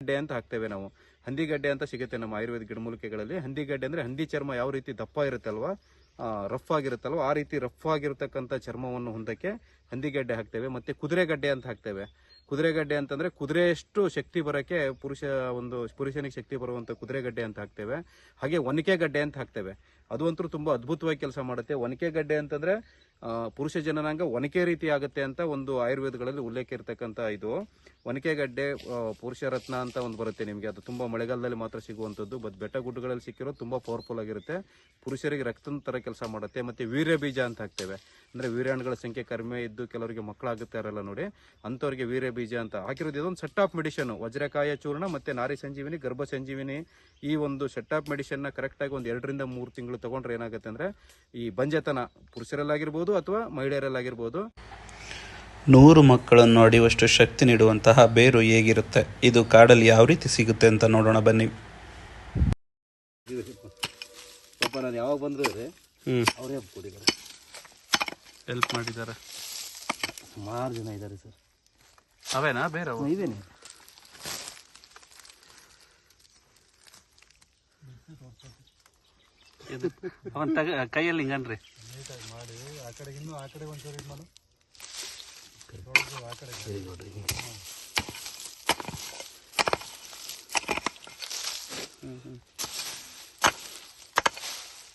ಹಂದಿಗಡ್ಡೆ ಅಂತ ಹಾಕ್ತೇವೆ ನಾವು. ಹಂದಿಗಡ್ಡೆ ಅಂತ ಸಿಗುತ್ತೆ ನಮ್ಮ ಆಯುರ್ವೇದ ಗಿಡಮೂಲಿಕೆಗಳಲ್ಲಿ. ಹಂದಿಗಡ್ಡೆ ಅಂದ್ರೆ ಹಂದಿ ಚರ್ಮ ಯಾವ ರೀತಿ ದಪ್ಪ ಇರುತ್ತಲ್ವಾ, ರಫ್ ಆಗಿರುತ್ತಲ್ವ, ಆ ರೀತಿ ರಫ್ ಆಗಿರತಕ್ಕಂಥ ಚರ್ಮವನ್ನು ಹೊಂದಕ್ಕೆ ಹಂದಿಗಡ್ಡೆ ಹಾಕ್ತೇವೆ. ಮತ್ತೆ ಕುದುರೆಗಡ್ಡೆ ಅಂತ ಹಾಕ್ತೇವೆ. ಕುದುರೆಗಡ್ಡೆ ಅಂತಂದ್ರೆ ಕುದುರೆಯಷ್ಟು ಶಕ್ತಿ ಬರೋಕ್ಕೆ ಪುರುಷನಿಗೆ ಶಕ್ತಿ ಬರುವಂತ ಕುದುರೆಗಡ್ಡೆ ಅಂತ ಹಾಕ್ತೇವೆ. ಹಾಗೆ ಒನಕೆಗಡ್ಡೆ ಅಂತ ಹಾಕ್ತೇವೆ. ಅದು ಅಂತೂ ತುಂಬಾ ಅದ್ಭುತವಾಗಿ ಕೆಲಸ ಮಾಡುತ್ತೆ. ಒನಕೆಗಡ್ಡೆ ಅಂತಂದ್ರೆ ಪುರುಷ ಜನನಾಂಗ ಒನಕೆ ರೀತಿ ಆಗುತ್ತೆ ಅಂತ ಒಂದು ಆಯುರ್ವೇದಗಳಲ್ಲಿ ಉಲ್ಲೇಖ ಇರತಕ್ಕಂಥ ಇದು ಒನಕೆಗಡ್ಡೆ. ಪುರುಷ ರತ್ನ ಅಂತ ಒಂದು ಬರುತ್ತೆ ನಿಮಗೆ, ಅದು ತುಂಬಾ ಮಳೆಗಾಲದಲ್ಲಿ ಮಾತ್ರ ಸಿಗುವಂಥದ್ದು. ಬೆಟ್ಟ ಗುಡ್ಡಗಳಲ್ಲಿ ಸಿಕ್ಕಿರೋದು ತುಂಬಾ ಪವರ್ಫುಲ್ ಆಗಿರುತ್ತೆ, ಪುರುಷರಿಗೆ ರಕ್ತದ ತರ ಕೆಲಸ ಮಾಡುತ್ತೆ. ಮತ್ತೆ ವೀರ್ಯ ಬೀಜ ಅಂತ ಹಾಕ್ತೇವೆ. ಅಂದ್ರೆ ವೀರ್ಯಾಣುಗಳ ಸಂಖ್ಯೆ ಕಡಿಮೆ ಇದ್ದು ಕೆಲವರಿಗೆ ಮಕ್ಕಳಾಗುತ್ತೆ ಇರಲ್ಲ ನೋಡಿ, ಅಂಥವ್ರಿಗೆ ವೀರ್ಯ ಬೀಜ ಅಂತ ಹಾಕಿರೋದು. ಇದೊಂದು ಸೆಟ್ ಆಫ್ ಮೆಡಿಷನ್. ವಜ್ರಕಾಯ ಚೂರ್ಣ ಮತ್ತೆ ನಾರಿ ಸಂಜೀವಿನಿ, ಗರ್ಭ ಸಂಜೀವಿನಿ, ಈ ಒಂದು ಸೆಟ್ ಆಫ್ ಮೆಡಿಷನ್ ನ ಕರೆಕ್ಟ್ ಆಗಿ ಒಂದು 2 ರಿಂದ 3 ತಿಂಗಳು ತಗೊಂಡ್ರೆ ಏನಾಗುತ್ತೆ ಅಂದ್ರೆ ಈ ಬಂಜೆತನ ಪುರುಷರಲ್ಲಾಗಿರ್ಬೋದು ಅಥವಾ ಮಹಿಳೆಯರಲ್ಲಾಗಿರ್ಬೋದು 100 ಮಕ್ಕಳನ್ನು ಅಡಿಯುವಷ್ಟು ಶಕ್ತಿ ನೀಡುವಂತಹ ಬೇರು ಹೇಗಿರುತ್ತೆ, ಇದು ಕಾಡಲ್ಲಿ ಯಾವ ರೀತಿ ಸಿಗುತ್ತೆ ಅಂತ ನೋಡೋಣ ಬನ್ನಿ. ನಾನು ಯಾವಾಗ ಬಂದ್ರೆ ಅವರೇ ಕೊಟ್ಟಿದ್ದಾರೆ, ಹೆಲ್ಪ್ ಮಾಡಿದ್ದಾರೆ. ಸುಮಾರು ಜನ ಇದ್ದಾರೆ ಸರ್. ಅವೇನಾ ಬೇರೆ ಇವೇನೆ ಅವನ್ ಕೈಯಲ್ಲಿ ಹಿಂಗನ್ರಿ ಮಾಡಿ ಆ ಕಡೆ ಇನ್ನು ಆ ಕಡೆ ಒಂದ್ಸರಿ ಇದು ಮಾಡು. ಆ ಕಡೆ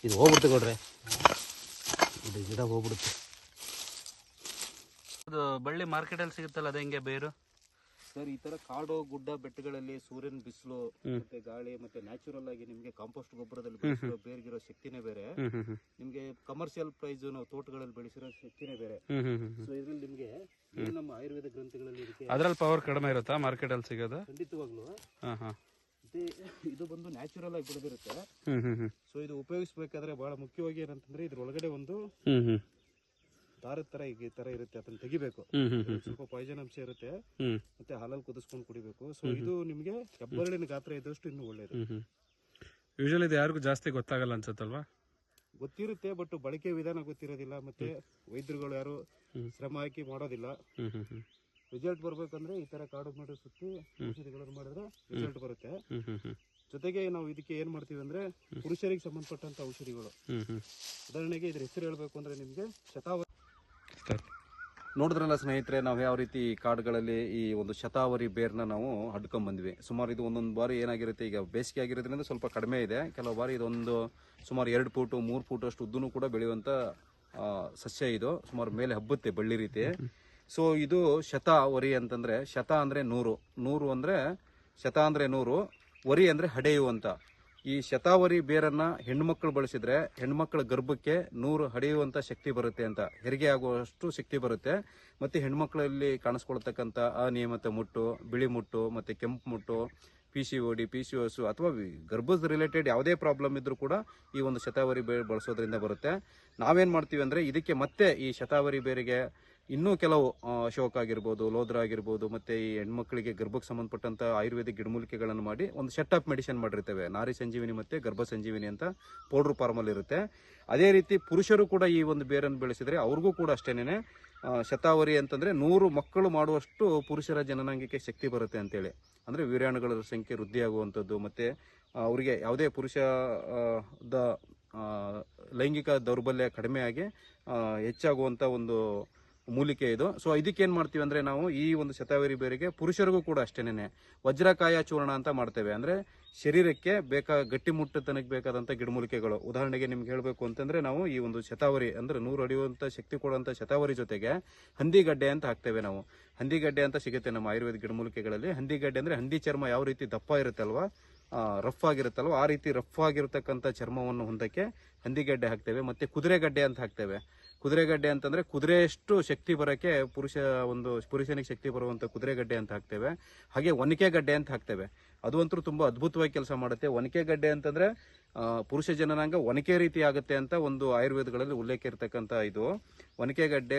ಇದು ಹೋಗ್ಬಿಡುತ್ತೆ ಕೊಡ್ರೆ, ಇದು ಗಿಡ ಹೋಗ್ಬಿಡುತ್ತೆ. ಅದು ಬಳ್ಳಿ ಮಾರ್ಕೆಟಲ್ಲಿ ಸಿಗುತ್ತಲ್ಲ, ಅದು ಹೆಂಗೆ ಬೇರು ಸರ್? ಈ ತರ ಕಾಡು ಗುಡ್ಡ ಬೆಟ್ಟಗಳಲ್ಲಿ ಸೂರ್ಯನ ಬಿಸಿಲು ಮತ್ತೆ ಗಾಳಿ ಮತ್ತೆ ನ್ಯಾಚುರಲ್ ಆಗಿ ನಿಮ್ಗೆ ಕಾಂಪೋಸ್ಟ್ ಗೊಬ್ಬರದಲ್ಲಿ ಬೆಳೆಸಿರೋ ಬೇರ್ಗಿರೋ ಶಕ್ತಿನೇ ಬೇರೆ, ನಿಮ್ಗೆ ಕಮರ್ಷಿಯಲ್ ಪ್ರೈಸ್ ನಾವು ತೋಟಗಳಲ್ಲಿ ಬೆಳೆಸಿರೋ ಶಕ್ತಿನೇ ಬೇರೆ. ಸೊ ಇದ್ರಲ್ಲಿ ನಿಮ್ಗೆ ನಮ್ಮ ಆಯುರ್ವೇದ ಗ್ರಂಥಗಳಲ್ಲಿ ಅದ್ರಲ್ಲಿ ಪವರ್ ಕಡಿಮೆ ಇರುತ್ತಾ ಮಾರ್ಕೆಟ್ ಅಲ್ಲಿ ಸಿಗೋದು? ಖಂಡಿತವಾಗ್ಲು ಇದು ಬಂದು ನ್ಯಾಚುರಲ್ ಆಗಿ ಬೆಳೆದಿರುತ್ತೆ. ಸೊ ಇದು ಉಪಯೋಗಿಸಬೇಕಾದ್ರೆ ಬಹಳ ಮುಖ್ಯವಾಗಿ ಏನಂತಂದ್ರೆ ಇದ್ರೊಳಗಡೆ ಒಂದು ದಾರದ ತರ ಈ ತರ ಇರುತ್ತೆ, ಅದನ್ನ ತೆಗಿಬೇಕು. ಸ್ವಲ್ಪ ಪಾಯ್ಸನ್ ಅಂಶ ಇರುತ್ತೆ, ಮತ್ತೆ ಹಾಲಲ್ಲಿ ಕುದಿಸ್ಕೊಂಡು ಕುಡಿಬೇಕು. ಸೊ ಇದು ನಿಮ್ಗೆ ಹೆಬ್ಬರಳಿನ ಗಾತ್ರ ಇದ್ದಷ್ಟು ಇನ್ನು ಒಳ್ಳೇದು. ಯೂಶಲಿ ಇದು ಯಾರಿಗೂ ಜಾಸ್ತಿ ಗೊತ್ತಾಗಲ್ಲ ಅನ್ಸುತ್ತಲ್ವಾ? ಗೊತ್ತಿರುತ್ತೆ, ಬಟ್ ಬಳಕೆ ವಿಧಾನ ಗೊತ್ತಿರೋದಿಲ್ಲ. ಮತ್ತೆ ವೈದ್ಯರುಗಳು ಯಾರು ಶ್ರಮ ಹಾಕಿ ಮಾಡೋದಿಲ್ಲ. ರಿಸಲ್ಟ್ ಬರ್ಬೇಕಂದ್ರೆ ಈ ತರ ಕಾಡು ಮಾಡಿ ಸುತ್ತಿ ಔಷಧಿಗಳನ್ನು ಮಾಡಿದ್ರೆ ರಿಸಲ್ಟ್ ಬರುತ್ತೆ. ಜೊತೆಗೆ ನಾವು ಇದಕ್ಕೆ ಏನ್ ಮಾಡ್ತೀವಿ ಅಂದ್ರೆ ಪುರುಷರಿಗೆ ಸಂಬಂಧಪಟ್ಟಂತ ಔಷಧಿಗಳು, ಉದಾಹರಣೆಗೆ ಇದ್ರ ಹೆಸರು ಹೇಳ್ಬೇಕು ಅಂದ್ರೆ ನಿಮ್ಗೆ ಶತಾವರಿ. ನೋಡಿದ್ರಲ್ಲ ಸ್ನೇಹಿತರೆ, ನಾವು ಯಾವ ರೀತಿ ಕಾಡುಗಳಲ್ಲಿ ಈ ಒಂದು ಶತಾವರಿ ಬೇರ್ನ ನಾವು ಹಡ್ಕೊಂಡ್ ಬಂದ್ವಿ. ಸುಮಾರು ಇದು ಒಂದೊಂದು ಬಾರಿ ಏನಾಗಿರುತ್ತೆ, ಈಗ ಬೇಸಿಗೆ ಆಗಿರೋದ್ರಿಂದ ಸ್ವಲ್ಪ ಕಡಿಮೆ ಇದೆ. ಕೆಲವು ಬಾರಿ ಇದೊಂದು ಸುಮಾರು 2 ಫೂಟು 3 ಫೂಟ್ ಅಷ್ಟು ಉದ್ದನೂ ಕೂಡ ಬೆಳೆಯುವಂತ ಸಸ್ಯ. ಇದು ಸುಮಾರು ಮೇಲೆ ಹಬ್ಬುತ್ತೆ ಬಳ್ಳಿ ರೀತಿ. ಸೊ ಇದು ಶತಾವರಿ ಅಂತಂದ್ರೆ, ಶತ ಅಂದ್ರೆ 100, 100 ಅಂದ್ರೆ ಶತ ಅಂದ್ರೆ 100, ವರಿ ಅಂದ್ರೆ ಹಡೆಯು ಅಂತ. ಈ ಶತಾವರಿ ಬೇರನ್ನ ಹೆಣ್ಮಕ್ಳು ಬಳಸಿದ್ರೆ ಹೆಣ್ಮಕ್ಳ ಗರ್ಭಕ್ಕೆ 100 ಹಡೆಯುವಂತ ಶಕ್ತಿ ಬರುತ್ತೆ ಅಂತ, ಹೆರಿಗೆ ಆಗುವಷ್ಟು ಶಕ್ತಿ ಬರುತ್ತೆ. ಮತ್ತೆ ಹೆಣ್ಮಕ್ಳಲ್ಲಿ ಕಾಣಿಸ್ಕೊಳ್ತಕ್ಕಂಥ ಅನಿಯಮಿತ ಮುಟ್ಟು, ಬಿಳಿ ಮುಟ್ಟು, ಮತ್ತೆ ಕೆಂಪು ಮುಟ್ಟು, PCOD, PCOS ಅಥವಾ ಗರ್ಭದ ರಿಲೇಟೆಡ್ ಯಾವುದೇ ಪ್ರಾಬ್ಲಮ್ ಇದ್ರೂ ಕೂಡ ಈ ಒಂದು ಶತಾವರಿ ಬೇರೆ ಬಳಸೋದ್ರಿಂದ ಬರುತ್ತೆ. ನಾವೇನ್ ಮಾಡ್ತೀವಿ ಅಂದ್ರೆ ಇದಕ್ಕೆ ಮತ್ತೆ ಈ ಶತಾವರಿ ಬೇರಿಗೆ ಇನ್ನೂ ಕೆಲವು ಅಶೋಕ ಆಗಿರ್ಬೋದು, ಲೋದ್ರ ಆಗಿರ್ಬೋದು, ಮತ್ತೆ ಈ ಹೆಣ್ಮಕ್ಳಿಗೆ ಗರ್ಭಕ್ಕೆ ಸಂಬಂಧಪಟ್ಟಂತ ಆಯುರ್ವೇದಿಕ್ ಗಿಡಮೂಲಿಕೆಗಳನ್ನು ಮಾಡಿ ಒಂದು ಸೆಟ್ ಆಫ್ ಮೆಡಿಸಿನ್ ಮಾಡಿರ್ತೇವೆ. ನಾರಿ ಸಂಜೀವಿನಿ ಮತ್ತೆ ಗರ್ಭ ಸಂಜೀವಿನಿ ಅಂತ ಪೌಡರ್ ಫಾರ್ಮಲ್ಲಿ ಇರುತ್ತೆ. ಅದೇ ರೀತಿ ಪುರುಷರು ಕೂಡ ಈ ಒಂದು ಬೇರನ್ನು ಬೆಳೆಸಿದ್ರೆ ಅವ್ರಿಗೂ ಕೂಡ ಅಷ್ಟೇನೆ ಶತಾವರಿ ಅಂತಂದ್ರೆ 100 ಮಕ್ಕಳು ಮಾಡುವಷ್ಟು ಪುರುಷರ ಜನನಾಂಗಕ್ಕೆ ಶಕ್ತಿ ಬರುತ್ತೆ ಅಂತೇಳಿ. ಅಂದ್ರೆ ವೀರ್ಯಾಣುಗಳ ಸಂಖ್ಯೆ ವೃದ್ಧಿಯಾಗುವಂಥದ್ದು, ಮತ್ತೆ ಅವರಿಗೆ ಯಾವುದೇ ಪುರುಷದ ಲೈಂಗಿಕ ದೌರ್ಬಲ್ಯ ಕಡಿಮೆಯಾಗಿ ಹೆಚ್ಚಾಗುವಂತ ಒಂದು ಮೂಲಿಕೆ ಇದು. ಸೊ ಇದಕ್ಕೇನ್ ಮಾಡ್ತೀವಿ ಅಂದ್ರೆ ನಾವು ಈ ಒಂದು ಶತಾವರಿ ಬೇರಿಗೆ ಪುರುಷರಿಗೂ ಕೂಡ ಅಷ್ಟೇನೆ ವಜ್ರಕಾಯ ಚೂರ್ಣ ಅಂತ ಮಾಡ್ತೇವೆ. ಅಂದ್ರೆ ಶರೀರಕ್ಕೆ ಗಟ್ಟಿಮುಟ್ಟತನಕ್ಕೆ ಬೇಕಾದಂತ ಗಿಡಮೂಲಿಕೆಗಳು. ಉದಾಹರಣೆಗೆ ನಿಮ್ಗೆ ಹೇಳ್ಬೇಕು ಅಂತಂದ್ರೆ ನಾವು ಈ ಒಂದು ಶತಾವರಿ ಅಂದ್ರೆ 100 ಅಡಿಯುವಂತ ಶಕ್ತಿ ಕೊಡುವಂತ ಶತಾವರಿ ಜೊತೆಗೆ ಹಂದಿಗಡ್ಡೆ ಅಂತ ಹಾಕ್ತೇವೆ ನಾವು. ಹಂದಿಗಡ್ಡೆ ಅಂತ ಸಿಗುತ್ತೆ ನಮ್ಮ ಆಯುರ್ವೇದ ಗಿಡಮೂಲಿಕೆಗಳಲ್ಲಿ. ಹಂದಿಗಡ್ಡೆ ಅಂದ್ರೆ ಹಂದಿ ಚರ್ಮ ಯಾವ ರೀತಿ ದಪ್ಪ ಇರುತ್ತಲ್ವಾ, ರಫ್ ಆಗಿರುತ್ತಲ್ವ, ಆ ರೀತಿ ರಫ್ ಆಗಿರತಕ್ಕಂಥ ಚರ್ಮವನ್ನು ಹೊಂದಕ್ಕೆ ಹಂದಿಗಡ್ಡೆ ಹಾಕ್ತೇವೆ. ಮತ್ತೆ ಕುದುರೆಗಡ್ಡೆ ಅಂತ ಹಾಕ್ತೇವೆ. ಕುದುರೆಗಡ್ಡೆ ಅಂತಂದ್ರೆ ಕುದುರೆಯಷ್ಟು ಶಕ್ತಿ ಬರೋಕ್ಕೆ ಪುರುಷನಿಗೆ ಶಕ್ತಿ ಬರುವಂತ ಕುದುರೆಗಡ್ಡೆ ಅಂತ ಹಾಕ್ತೇವೆ. ಹಾಗೆ ಒನಕೆಗಡ್ಡೆ ಅಂತ ಹಾಕ್ತೇವೆ. ಅದು ಅಂತೂ ತುಂಬಾ ಅದ್ಭುತವಾಗಿ ಕೆಲಸ ಮಾಡುತ್ತೆ. ಒನಕೆಗಡ್ಡೆ ಅಂತಂದ್ರೆ ಪುರುಷ ಜನನಾಂಗ ಒನಕೆ ರೀತಿ ಆಗುತ್ತೆ ಅಂತ ಒಂದು ಆಯುರ್ವೇದಗಳಲ್ಲಿ ಉಲ್ಲೇಖ ಇರತಕ್ಕಂಥ ಇದು ಒನಕೆಗಡ್ಡೆ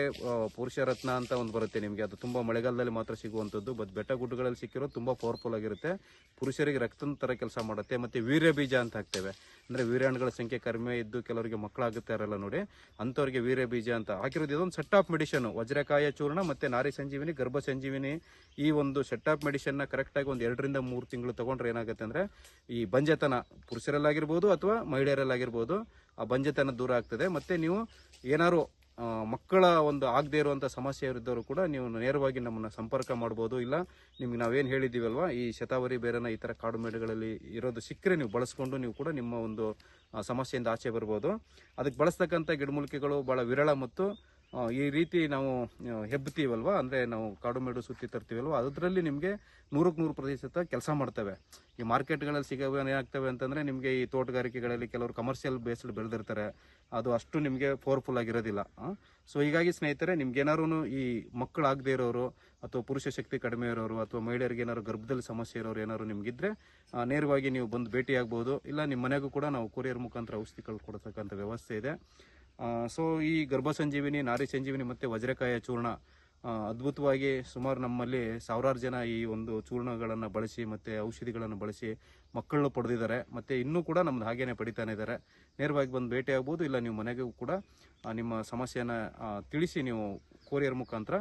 ಪುರುಷ ರತ್ನ ಅಂತ ಒಂದು ಬರುತ್ತೆ ನಿಮಗೆ. ಅದು ತುಂಬ ಮಳೆಗಾಲದಲ್ಲಿ ಮಾತ್ರ ಸಿಗುವಂಥದ್ದು. ಬೆಟ್ಟ ಗುಡ್ಡಗಳಲ್ಲಿ ಸಿಕ್ಕಿರೋದು ತುಂಬ ಪವರ್ಫುಲ್ ಆಗಿರುತ್ತೆ. ಪುರುಷರಿಗೆ ರಕ್ತದ ಥರ ಕೆಲಸ ಮಾಡುತ್ತೆ. ಮತ್ತು ವೀರ್ಯ ಬೀಜ ಅಂತ ಹಾಕ್ತೇವೆ. ಅಂದರೆ ವೀರ್ಯಾಣುಗಳ ಸಂಖ್ಯೆ ಕಡಿಮೆ ಇದ್ದು ಕೆಲವರಿಗೆ ಮಕ್ಕಳಾಗುತ್ತೆ ಇರಲ್ಲ ನೋಡಿ, ಅಂಥವ್ರಿಗೆ ವೀರ್ಯ ಬೀಜ ಅಂತ ಹಾಕಿರೋದು. ಇದೊಂದು ಸೆಟ್ ಆಫ್ ಮೆಡಿಷನ್, ವಜ್ರಕಾಯ ಚೂರ್ಣ ಮತ್ತು ನಾರಿ ಸಂಜೀವಿನಿ, ಗರ್ಭ ಸಂಜೀವಿನಿ, ಈ ಒಂದು ಸೆಟ್ ಆಫ್ ಮೆಡಿಷನ್ನ ಕರೆಕ್ಟಾಗಿ ಒಂದು 2 ರಿಂದ 3 ತಿಂಗಳು ತೊಗೊಂಡ್ರೆ ಏನಾಗುತ್ತೆ ಅಂದರೆ ಈ ಬಂಜೆತನ ಪುರುಷರಲ್ಲಾಗಿರ್ಬೋದು ಅಥವಾ ಮಹಿಳೆಯರಲ್ಲಾಗಿರ್ಬೋದು ಆ ಬಂಜೆತನ ದೂರ ಆಗ್ತದೆ. ಮತ್ತು ನೀವು ಏನಾದ್ರು ಮಕ್ಕಳ ಒಂದು ಆಗದೇ ಇರುವಂಥ ಸಮಸ್ಯೆ ಇದ್ದವರು ಕೂಡ ನೀವು ನೇರವಾಗಿ ನಮ್ಮನ್ನು ಸಂಪರ್ಕ ಮಾಡ್ಬೋದು. ಇಲ್ಲ ನಿಮ್ಗೆ ನಾವೇನು ಹೇಳಿದ್ದೀವಲ್ವ, ಈ ಶತಾವರಿ ಬೇರನ ಈ ಥರ ಕಾಡು ಮೇಡುಗಳಲ್ಲಿ ಇರೋದು ಸಿಕ್ಕರೆ ನೀವು ಬಳಸ್ಕೊಂಡು ನೀವು ಕೂಡ ನಿಮ್ಮ ಒಂದು ಸಮಸ್ಯೆಯಿಂದ ಆಚೆ ಬರ್ಬೋದು. ಅದಕ್ಕೆ ಬಳಸ್ತಕ್ಕಂಥ ಗಿಡಮೂಲಿಕೆಗಳು ಭಾಳ ವಿರಳ ಮತ್ತು ಈ ರೀತಿ ನಾವು ಹೆಬ್ತೀವಲ್ವ, ಅಂದರೆ ನಾವು ಕಾಡು ಮೇಡು ಸುತ್ತಿ ತರ್ತೀವಲ್ವ, ಅದರಲ್ಲಿ ನಿಮಗೆ 100% ಕೆಲಸ ಮಾಡ್ತವೆ. ಈ ಮಾರ್ಕೆಟ್ಗಳಲ್ಲಿ ಸಿಗೋ ಏನಾಗ್ತವೆ ಅಂತಂದರೆ ನಿಮಗೆ ಈ ತೋಟಗಾರಿಕೆಗಳಲ್ಲಿ ಕೆಲವರು ಕಮರ್ಷಿಯಲ್ ಬೇಸ್ಡ್ ಬೆಳೆದಿರ್ತಾರೆ, ಅದು ಅಷ್ಟು ನಿಮಗೆ ಪವರ್ಫುಲ್ ಆಗಿರೋದಿಲ್ಲ. ಸೊ ಹೀಗಾಗಿ ಸ್ನೇಹಿತರೆ, ನಿಮ್ಗೇನಾದ್ರು ಈ ಮಕ್ಕಳಾಗದೇ ಇರೋರು ಅಥವಾ ಪುರುಷ ಶಕ್ತಿ ಕಡಿಮೆ ಇರೋರು ಅಥವಾ ಮಹಿಳೆಯರಿಗೆ ಏನಾದ್ರು ಗರ್ಭದಲ್ಲಿ ಸಮಸ್ಯೆ ಇರೋರು ಏನಾದ್ರು ನಿಮಗಿದ್ರೆ ನೇರವಾಗಿ ನೀವು ಬಂದು ಭೇಟಿಯಾಗ್ಬೋದು. ಇಲ್ಲ ನಿಮ್ಮ ಮನೆಗೂ ಕೂಡ ನಾವು ಕೊರಿಯರ್ ಮುಖಾಂತರ ಔಷಧಿಗಳು ಕೊಡ್ತಕ್ಕಂಥ ವ್ಯವಸ್ಥೆ ಇದೆ. ಸೊ ಈ ಗರ್ಭ ಸಂಜೀವಿನಿ, ನಾರಿ ಸಂಜೀವಿನಿ ಮತ್ತು ವಜ್ರಕಾಯ ಚೂರ್ಣ ಅದ್ಭುತವಾಗಿ ಸುಮಾರು ನಮ್ಮಲ್ಲಿ 1000 ಜನ ಈ ಒಂದು ಚೂರ್ಣಗಳನ್ನು ಬಳಸಿ ಮತ್ತು ಔಷಧಿಗಳನ್ನು ಬಳಸಿ ಮಕ್ಕಳನ್ನು ಪಡೆದಿದ್ದಾರೆ. ಮತ್ತು ಇನ್ನೂ ಕೂಡ ನಮ್ದು ಹಾಗೇನೆ ಪಡಿತಾನೆ ಇದ್ದಾರೆ. ನೇರವಾಗಿ ಬಂದು ಭೇಟಿ ಆಗ್ಬೋದು. ಇಲ್ಲ ನೀವು ಮನೆಗೂ ಕೂಡ ನಿಮ್ಮ ಸಮಸ್ಯೆಯನ್ನು ತಿಳಿಸಿ ನೀವು ಕೊರಿಯರ್ ಮುಖಾಂತರ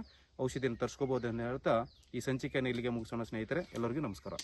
ಔಷಧಿಯನ್ನು ತರಿಸ್ಕೋಬೋದು ಅಂತ ಹೇಳ್ತಾ ಈ ಸಂಚಿಕೆಯನ್ನು ಇಲ್ಲಿಗೆ ಮುಗಿಸೋಣ ಸ್ನೇಹಿತರೆ. ಎಲ್ಲರಿಗೂ ನಮಸ್ಕಾರ.